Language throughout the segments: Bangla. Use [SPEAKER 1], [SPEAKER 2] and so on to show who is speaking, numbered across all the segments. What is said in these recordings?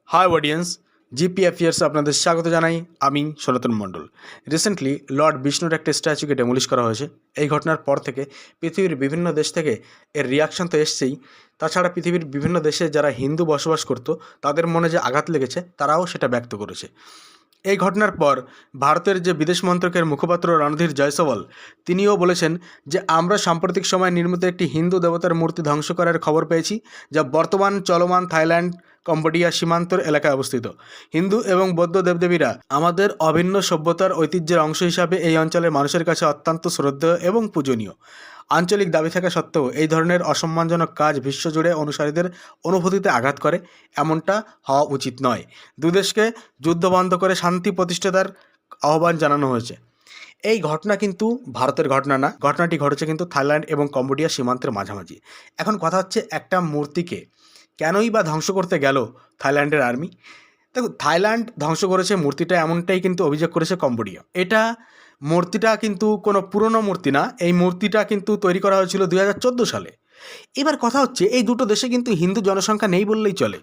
[SPEAKER 1] হাই অডিয়েন্স, জিপি অ্যাফেয়ার্সে আপনাদের স্বাগত জানাই। আমি সনাতন মণ্ডল। রিসেন্টলি লর্ড বিষ্ণুর একটা স্ট্যাচুকে ডেমোলিশ করা হয়েছে। এই ঘটনার পর থেকে পৃথিবীর বিভিন্ন দেশ থেকে এর রিয়াকশন তো এসছেই। তাছাড়া পৃথিবীর বিভিন্ন দেশে যারা হিন্দু বসবাস করতো তাদের মনে যে আঘাত লেগেছে তারাও সেটা ব্যক্ত করেছে। এই ঘটনার পর ভারতের যে বিদেশ মন্ত্রকের মুখপাত্র রণধীর জয়সওয়াল তিনিও বলেছেন যে আমরা সাম্প্রতিক সময়ে নির্মিত একটি হিন্দু দেবতার মূর্তি ধ্বংস করার খবর পেয়েছি, যা বর্তমান চলমান থাইল্যান্ড কম্বোডিয়া সীমান্তর এলাকায় অবস্থিত। হিন্দু এবং বৌদ্ধ দেবদেবীরা আমাদের অভিন্ন সভ্যতার ঐতিহ্যের অংশ হিসাবে এই অঞ্চলের মানুষের কাছে অত্যন্ত শ্রদ্ধেয় এবং পূজনীয়। আঞ্চলিক দাবি থাকা সত্ত্বেও এই ধরনের অসম্মানজনক কাজ বিশ্বজুড়ে অনুসারীদের অনুভূতিতে আঘাত করে, এমনটা হওয়া উচিত নয়। দুদেশকে যুদ্ধ বন্ধ করে শান্তি প্রতিষ্ঠাতার আহ্বান জানানো হয়েছে। এই ঘটনা কিন্তু ভারতের ঘটনা না, ঘটনাটি ঘটেছে কিন্তু থাইল্যান্ড এবং কম্বোডিয়া সীমান্তের মাঝামাঝি। এখন কথা হচ্ছে, একটা মূর্তিকে কেনই বা ধ্বংস করতে গেল থাইল্যান্ডের আর্মি? দেখো, থাইল্যান্ড ধ্বংস করেছে মূর্তিটা, এমনটাই কিন্তু অভিযোগ করেছে কম্বোডিয়া। মূর্তিটা কিন্তু কোনো পুরনো মূর্তি না, এই মূর্তিটা কিন্তু তৈরি করা হয়েছিল 2014 সালে। এবার কথা হচ্ছে, এই দুটো দেশে কিন্তু হিন্দু জনসংখ্যা নেই বললেই চলে।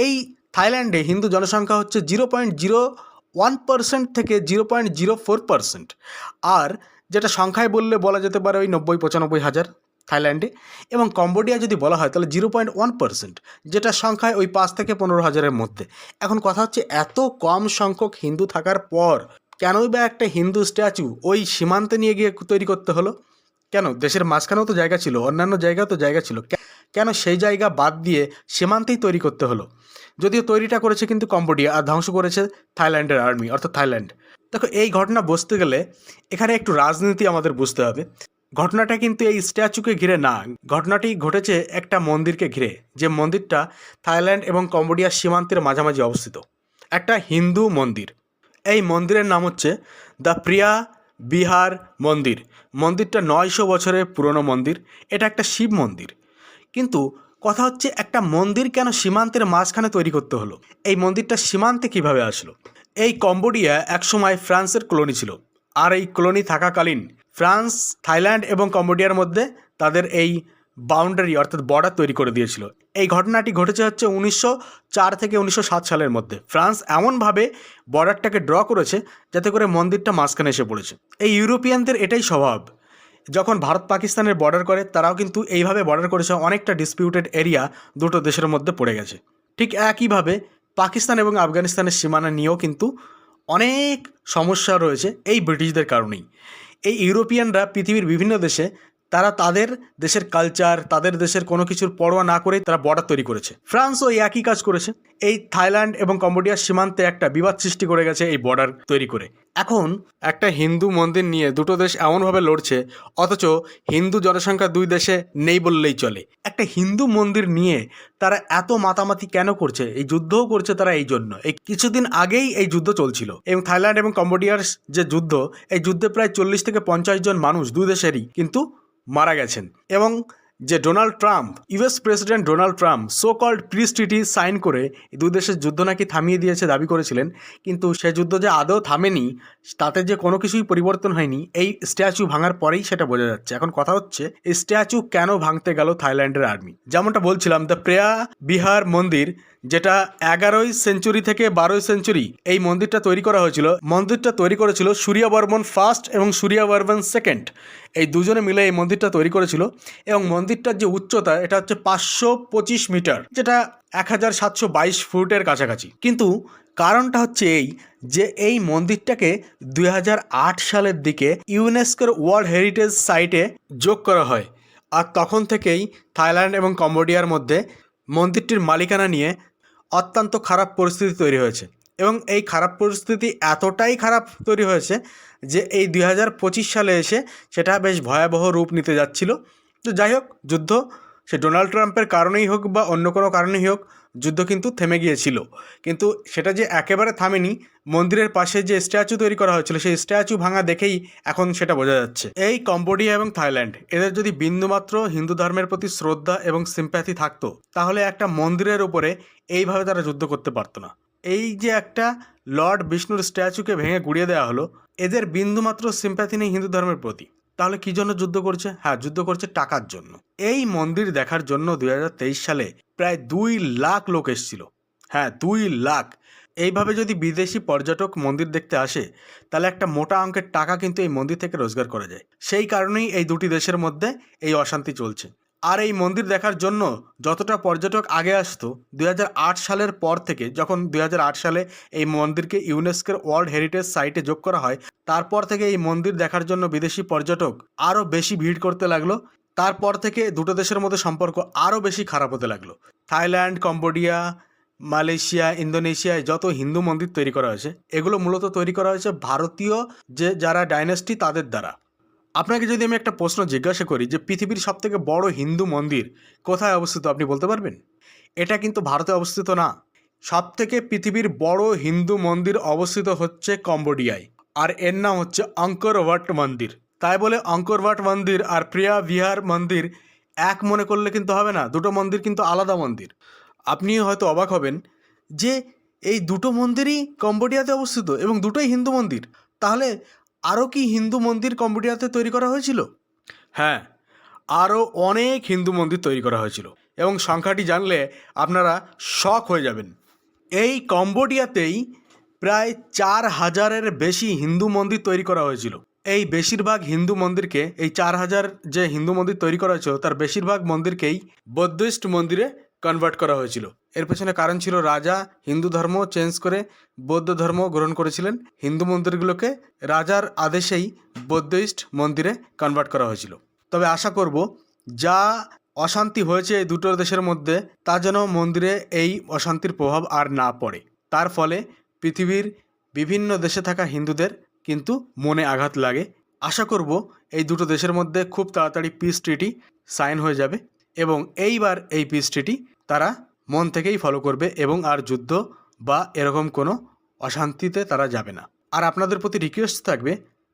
[SPEAKER 1] এই থাইল্যান্ডে হিন্দু জনসংখ্যা হচ্ছে 0.01% থেকে 0.04%, আর যেটা সংখ্যায় বললে বলা যেতে পারে ওই 90-95 হাজার থাইল্যান্ডে। এবং কম্বোডিয়া যদি বলা হয় তাহলে 0.1%, যেটা সংখ্যায় ওই 5 থেকে 15 হাজারের মধ্যে। এখন কথা হচ্ছে, এত কম সংখ্যক হিন্দু থাকার পর কেনই বা একটা হিন্দু স্ট্যাচু ওই সীমান্তে নিয়ে গিয়ে তৈরি করতে হলো? কেন? দেশের মাঝখানেও তো জায়গা ছিল, অন্যান্য জায়গাও তো জায়গা ছিল, কেন সেই জায়গা বাদ দিয়ে সীমান্তেই তৈরি করতে হলো? যদিও তৈরিটা করেছে কিন্তু কম্বোডিয়া, আর ধ্বংস করেছে থাইল্যান্ডের আর্মি, অর্থাৎ থাইল্যান্ড। দেখো, এই ঘটনা বুঝতে গেলে এখানে একটু রাজনীতি আমাদের বুঝতে হবে। ঘটনাটা কিন্তু এই স্ট্যাচুকে ঘিরে না, ঘটনাটি ঘটেছে একটা মন্দিরকে ঘিরে, যে মন্দিরটা থাইল্যান্ড এবং কম্বোডিয়ার সীমান্তের মাঝামাঝি অবস্থিত, একটা হিন্দু মন্দির। এই মন্দিরের নাম হচ্ছে দ্য প্রিয়া বিহার মন্দির। মন্দিরটা 900 বছরের পুরনো মন্দির। এটা একটা শিব মন্দির। কিন্তু কথা হচ্ছে, একটা মন্দির কেন সীমান্তের মাঝখানে তৈরি করতে হলো? এই মন্দিরটা সীমান্তে কিভাবে আসলো? এই কম্বোডিয়া একসময় ফ্রান্সের কলোনি ছিল, আর এই কলোনি থাকাকালীন ফ্রান্স থাইল্যান্ড এবং কম্বোডিয়ার মধ্যে তাদের এই বাউন্ডারি অর্থাৎ বর্ডার তৈরি করে দিয়েছিল। এই ঘটনাটি ঘটেছে হচ্ছে 1904 থেকে 1907 সালের মধ্যে। ফ্রান্স এমনভাবে বর্ডারটাকে ড্র করেছে যাতে করে মন্দিরটা মাঝখানে এসে পড়েছে। এই ইউরোপিয়ানদের এটাই স্বভাব, যখন ভারত পাকিস্তানের বর্ডার করে তারাও কিন্তু এইভাবে বর্ডার করেছে, অনেকটা ডিসপিউটেড এরিয়া দুটো দেশের মধ্যে পড়ে গেছে। ঠিক একইভাবে পাকিস্তান এবং আফগানিস্তানের সীমানা নিয়েও কিন্তু অনেক সমস্যা রয়েছে এই ব্রিটিশদের কারণেই। এই ইউরোপিয়ানরা পৃথিবীর বিভিন্ন দেশে তারা তাদের দেশের কালচার, তাদের দেশের কোনো কিছুর পরোয়া না করেই তারা বর্ডার তৈরি করেছে। ফ্রান্সও এই একই কাজ করেছে। এই থাইল্যান্ড এবং কম্বোডিয়ার সীমান্তে একটা বিবাদ সৃষ্টি করে গেছে এই বর্ডার তৈরি করে। এখন একটা হিন্দু মন্দির নিয়ে দুটো দেশ এমনভাবে লড়ছে, অথচ হিন্দু জনসংখ্যা দুই দেশে নেই বললেই চলে। একটা হিন্দু মন্দির নিয়ে তারা এত মাতামাতি কেন করছে? এই যুদ্ধও করছে তারা এই জন্য। এই কিছুদিন আগেই এই যুদ্ধ চলছিল, এবং থাইল্যান্ড এবং কম্বোডিয়ার যে যুদ্ধ, এই যুদ্ধে প্রায় 40 থেকে 50 জন মানুষ দুই দেশেরই কিন্তু মারা গেছেন। এবং যে Donald Trump, US president Donald Trump so called peace treaty sign করে দুই দেশের যুদ্ধ নাকি থামিয়ে দিয়েছে দাবি করেছিলেন, কিন্তু সে যুদ্ধ যে আদৌ থামেনি, তাতে যে কোনো কিছুই পরিবর্তন হয়নি, এই স্ট্যাচু ভাঙার পরেই সেটা বোঝা যাচ্ছে। এখন কথা হচ্ছে, এই স্ট্যাচু কেন ভাঙতে গেল থাইল্যান্ডের আর্মি? যেমনটা বলছিলাম, দ্য প্রেয়া বিহার মন্দির, যেটা 11ই সেঞ্চুরি থেকে 12ই সেঞ্চুরি এই মন্দিরটা তৈরি করা হয়েছিল। মন্দিরটা তৈরি করেছিল সূর্যবর্মন ফার্স্ট এবং সূর্যবর্মন সেকেন্ড, এই দুজনে মিলে এই মন্দিরটা তৈরি করেছিল। এবং মন্দিরটার যে উচ্চতা, এটা হচ্ছে 525 মিটার, যেটা 1722 ফুটের কাছাকাছি। কিন্তু কারণটা হচ্ছে এই, যে এই মন্দিরটাকে 2008 সালের দিকে ইউনেস্কোর ওয়ার্ল্ড হেরিটেজ সাইটে যোগ করা হয়, আর তখন থেকেই থাইল্যান্ড এবং কম্বোডিয়ার মধ্যে মন্দিরটির মালিকানা নিয়ে অত্যন্ত খারাপ পরিস্থিতি তৈরি হয়েছে। এবং এই খারাপ পরিস্থিতি এতটাই খারাপ তৈরি হয়েছে যে এই 2025 সালে এসে সেটা বেশ ভয়াবহ রূপ নিতে যাচ্ছিল। তো যাই হোক, যুদ্ধ সে ডোনাল্ড ট্রাম্পের কারণেই হোক বা অন্য কোনো কারণেই হোক, যুদ্ধ কিন্তু থেমে গিয়েছিল। কিন্তু সেটা যে একেবারে থামেনি, মন্দিরের পাশে যে স্ট্যাচু তৈরি করা হয়েছিল সেই স্ট্যাচু ভাঙা দেখেই এখন সেটা বোঝা যাচ্ছে। এই কম্বোডিয়া এবং থাইল্যান্ড, এদের যদি বিন্দুমাত্র হিন্দু ধর্মের প্রতি শ্রদ্ধা এবং সিম্প্যাথি থাকতো, তাহলে একটা মন্দিরের উপরে এইভাবে তারা যুদ্ধ করতে পারতো না। এই যে একটা লর্ড বিষ্ণুর স্ট্যাচুকে ভেঙে গুড়িয়ে দেওয়া হলো, এদের বিন্দুমাত্র সিম্প্যাথি নেই হিন্দু ধর্মের প্রতি। তাহলে কি জন্য যুদ্ধ করছে? হ্যাঁ, যুদ্ধ করছে টাকার জন্য। এই মন্দির দেখার জন্য 2023 সালে প্রায় 2 লাখ লোক এসেছিল। হ্যাঁ, 2 লাখ। এইভাবে যদি বিদেশি পর্যটক মন্দির দেখতে আসে তাহলে একটা মোটা অঙ্কের টাকা কিন্তু এই মন্দির থেকে রোজগার করা যায়। সেই কারণেই এই দুটি দেশের মধ্যে এই অশান্তি চলছে। আর এই মন্দির দেখার জন্য যতটা পর্যটক আগে আসতো 2008 সালের পর থেকে, যখন 2008 সালে এই মন্দিরকে ইউনেস্কোর ওয়ার্ল্ড হেরিটেজ সাইটে যোগ করা হয়, তারপর থেকে এই মন্দির দেখার জন্য বিদেশি পর্যটক আরও বেশি ভিড় করতে লাগলো। তারপর থেকে দুটো দেশের মধ্যে সম্পর্ক আরও বেশি খারাপ হতে লাগলো। থাইল্যান্ড, কম্বোডিয়া, মালয়েশিয়া, ইন্দোনেশিয়ায় যত হিন্দু মন্দির তৈরি করা হয়েছে, এগুলো মূলত তৈরি করা হয়েছে ভারতীয় যারা ডাইনেস্টি তাদের দ্বারা। আপনাকে যদি আমি একটা প্রশ্ন জিজ্ঞাসা করি যে পৃথিবীর সবথেকে বড় হিন্দু মন্দির কোথায় অবস্থিত, আপনি বলতে পারবেন? এটা কিন্তু ভারতে অবস্থিত না। সবথেকে পৃথিবীর বড় হিন্দু মন্দির অবস্থিত হচ্ছে কম্বোডিয়ায়, আর এর নাম হচ্ছে অঙ্কর ওয়াট মন্দির। তাই বলে অঙ্কর ওয়াট মন্দির আর প্রিয়া বিহার মন্দির এক মনে করলে কিন্তু হবে না, দুটো মন্দির কিন্তু আলাদা মন্দির। আপনি হয়তো অবাক হবেন যে এই দুটো মন্দিরই কম্বোডিয়াতে অবস্থিত এবং দুটোই হিন্দু মন্দির। তাহলে আরও কি হিন্দু মন্দির কম্বোডিয়াতে তৈরি করা হয়েছিল? হ্যাঁ, আরও অনেক হিন্দু মন্দির তৈরি করা হয়েছিল এবং সংখ্যাটি জানলে আপনারা শক হয়ে যাবেন। এই কম্বোডিয়াতেই প্রায় 4000-এর বেশি হিন্দু মন্দির তৈরি করা হয়েছিল। এই বেশিরভাগ হিন্দু মন্দিরকে, এই 4000 যে হিন্দু মন্দির তৈরি করা হয়েছিল তার বেশিরভাগ মন্দিরকেই বৌদ্ধিস্ট মন্দিরে কনভার্ট করা হয়েছিল। এর পেছনে কারণ ছিল রাজা হিন্দু ধর্ম চেঞ্জ করে বৌদ্ধ ধর্ম গ্রহণ করেছিলেন। হিন্দু মন্দিরগুলোকে রাজার আদেশেই বৌদ্ধিস্ট মন্দিরে কনভার্ট করা হয়েছিল। তবে আশা করব যা অশান্তি হয়েছে এই দুটো দেশের মধ্যে তা যেন মন্দিরে এই অশান্তির প্রভাব আর না পড়ে। তার ফলে পৃথিবীর বিভিন্ন দেশে থাকা হিন্দুদের কিন্তু মনে আঘাত লাগে। আশা করব এই দুটো দেশের মধ্যে খুব তাড়াতাড়ি পিস ট্রিটি সাইন হয়ে যাবে এবং এইবার এই পিস ট্রিটি তারা মন থেকেই ফলো করবে এবং আর যুদ্ধ বা এরকম কোনো অশান্তিতে তারা যাবে না। আর আপনাদের প্রতি রিকোয়েস্ট থাকবে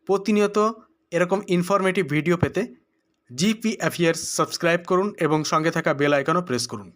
[SPEAKER 1] প্রতিনিয়ত এরকম ইনফরমেটিভ ভিডিও পেতে জিপি অ্যাফেয়ার্স সাবস্ক্রাইব করুন এবং সঙ্গে থাকা বেল আইকনও প্রেস করুন।